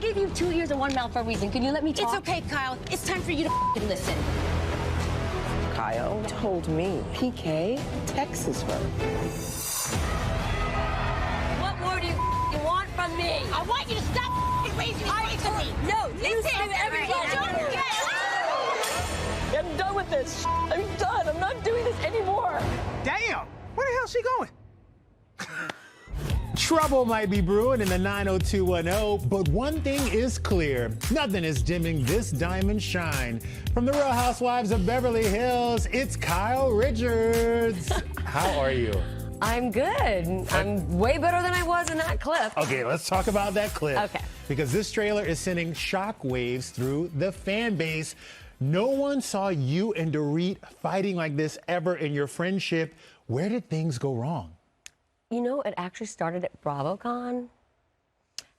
gave you 2 ears and 1 mouth for a reason. Can you let me talk? It's okay, Kyle. It's time for you to listen. Kyle told me PK texts her. What more do you want from me? I want you to stop raising your voice to me. No, Listen to everybody. I'm done with this. I'm done. I'm not doing this anymore. Damn! Where the hell's she going? Trouble might be brewing in the 90210, but one thing is clear. Nothing is dimming this diamond shine. From the Real Housewives of Beverly Hills, it's Kyle Richards. How are you? I'm good. I'm way better than I was in that clip. Okay, let's talk about that clip. Okay. Because this trailer is sending shockwaves through the fan base. No one saw you and Dorit fighting like this ever in your friendship. Where did things go wrong? You know, it actually started at BravoCon.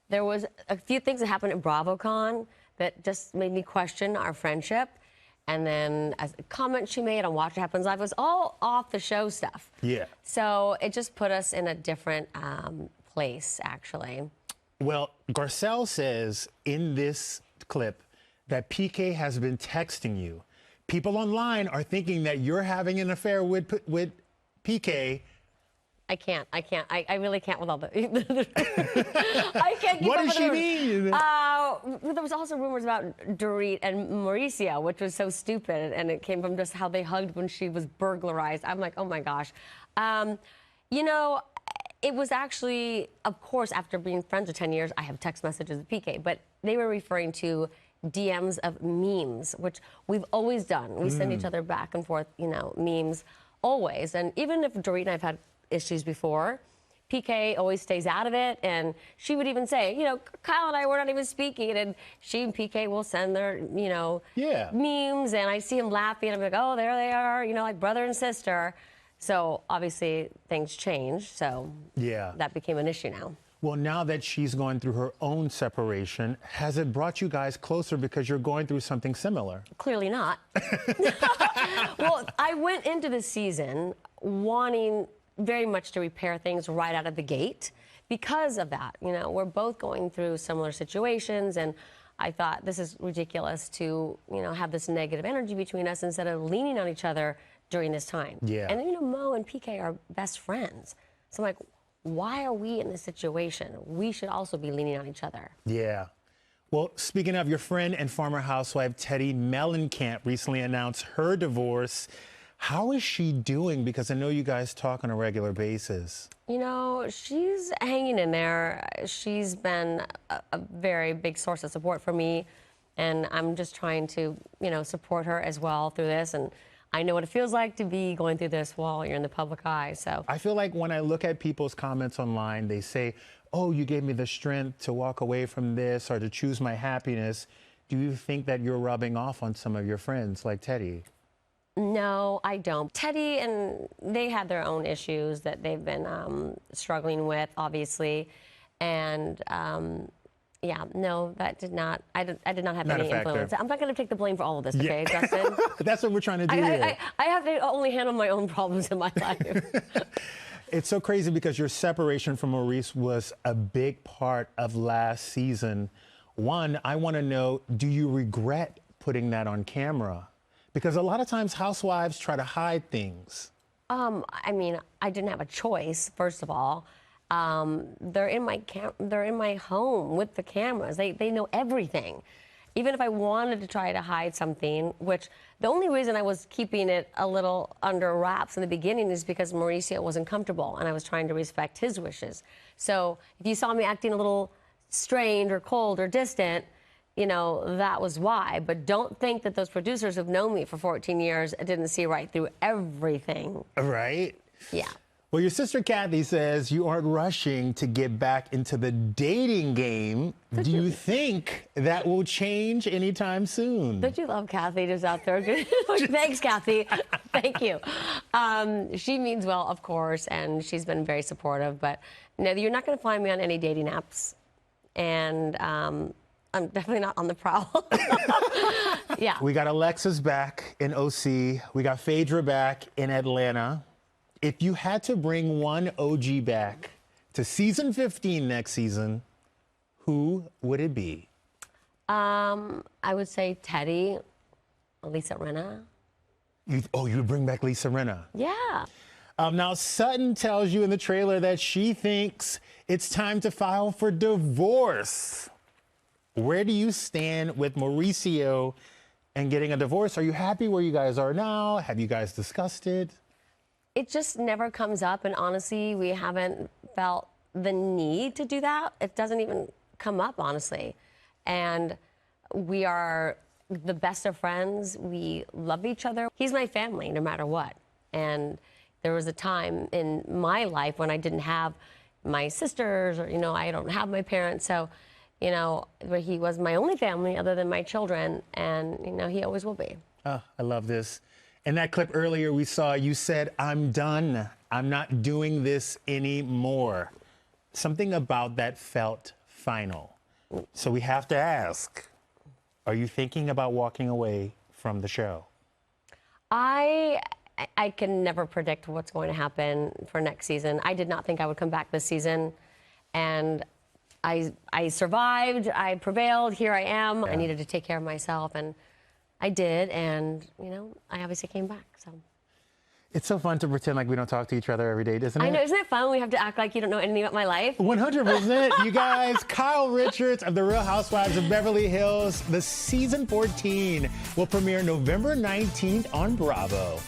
There was a few things that happened at BravoCon that just made me question our friendship. And then a comment she made on Watch What Happens Live was all off the show stuff. Yeah. So it just put us in a different place, actually. Well, Garcelle says in this clip that PK has been texting you. People online are thinking that you're having an affair with PK. I can't. I really can't with all the. I can't keep What up does with she the- mean? There was also rumors about Dorit and Mauricio, which was so stupid, and it came from just how they hugged when she was burglarized. I'm like, oh my gosh. You know, it was actually, of course, after being friends for 10 years, I have text messages with PK, but they were referring to DMs of memes, which we've always done. We send each other back and forth, you know, memes always. And even if Dorit and I have had issues before, PK always stays out of it, and she would even say, you know, Kyle and I were not even speaking, and she and PK will send their, you know, memes, and I see him laughing, and I'm like, oh, there they are, you know, like brother and sister. So obviously things changed, so that became an issue now. Well, now that she's going through her own separation, has it brought you guys closer because you're going through something similar? Clearly not. Well, I went into this season wanting very much to repair things right out of the gate because of that. You know, we're both going through similar situations, and I thought this is ridiculous to, you know, have this negative energy between us instead of leaning on each other during this time. Yeah. And, you know, Mo and PK are best friends. So I'm like, why are we in this situation? We should also be leaning on each other. Yeah. Well, speaking of, your friend and former housewife Teddy Mellencamp recently announced her divorce. How is she doing? Because I know you guys talk on a regular basis. You know, she's hanging in there. She's been a very big source of support for me, and I'm just trying to, you know, support her as well through this. And I know what it feels like to be going through this while you're in the public eye. So I feel like when I look at people's comments online, they say, oh, you gave me the strength to walk away from this or to choose my happiness. Do you think that you're rubbing off on some of your friends like Teddy? No, I don't. Teddy and they had their own issues that they've been struggling with, obviously. And yeah, no, that did not, I did not have any influence. I'm not going to take the blame for all of this, okay, Justin? That's what we're trying to do here. I have to only handle my own problems in my life. It's so crazy because your separation from Maurice was a big part of last season. One, I want to know, do you regret putting that on camera? Because a lot of times housewives try to hide things. I mean, I didn't have a choice, first of all. They're in my home with the cameras. They know everything. Even if I wanted to try to hide something, which the only reason I was keeping it a little under wraps in the beginning is because Mauricio wasn't comfortable and I was trying to respect his wishes. So if you saw me acting a little strained or cold or distant, you know, that was why. But don't think that those producers who've known me for 14 years didn't see right through everything. Right? Yeah. Well, your sister Kathy says you aren't rushing to get back into the dating game. Do you think that will change anytime soon? Don't you love Kathy just out there? Thanks, Kathy. Thank you. She means well, of course, and she's been very supportive. But no, you're not going to find me on any dating apps. And I'm definitely not on the prowl. Yeah. We got Alexis back in OC. We got Phaedra back in Atlanta. If you had to bring one OG back to season 15 next season, who would it be? I would say Teddy, Lisa Rinna. You would bring back Lisa Rinna. Yeah. Now, Sutton tells you in the trailer that she thinks it's time to file for divorce. Where do you stand with Mauricio and getting a divorce? Are you happy where you guys are now? Have you guys discussed it? It just never comes up, and honestly, we haven't felt the need to do that. It doesn't even come up, honestly. And we are the best of friends. We love each other. He's my family, no matter what. And there was a time in my life when I didn't have my sisters, or, I don't have my parents. So, where he was my only family other than my children. And, he always will be. Oh, I love this. In that clip earlier we saw, you said, "I'm done. I'm not doing this anymore." Something about that felt final. So we have to ask, are you thinking about walking away from the show? I can never predict what's going to happen for next season. I did not think I would come back this season, and I survived. I prevailed. Here I am. Yeah. I needed to take care of myself, and I did. And I obviously came back. So It's so fun to pretend like we don't talk to each other every day, isn't it? I know, isn't it fun? We have to act like you don't know anything about my life. 100%. You guys, Kyle Richards of The Real Housewives of Beverly Hills, the season 14 will premiere November 19th on Bravo.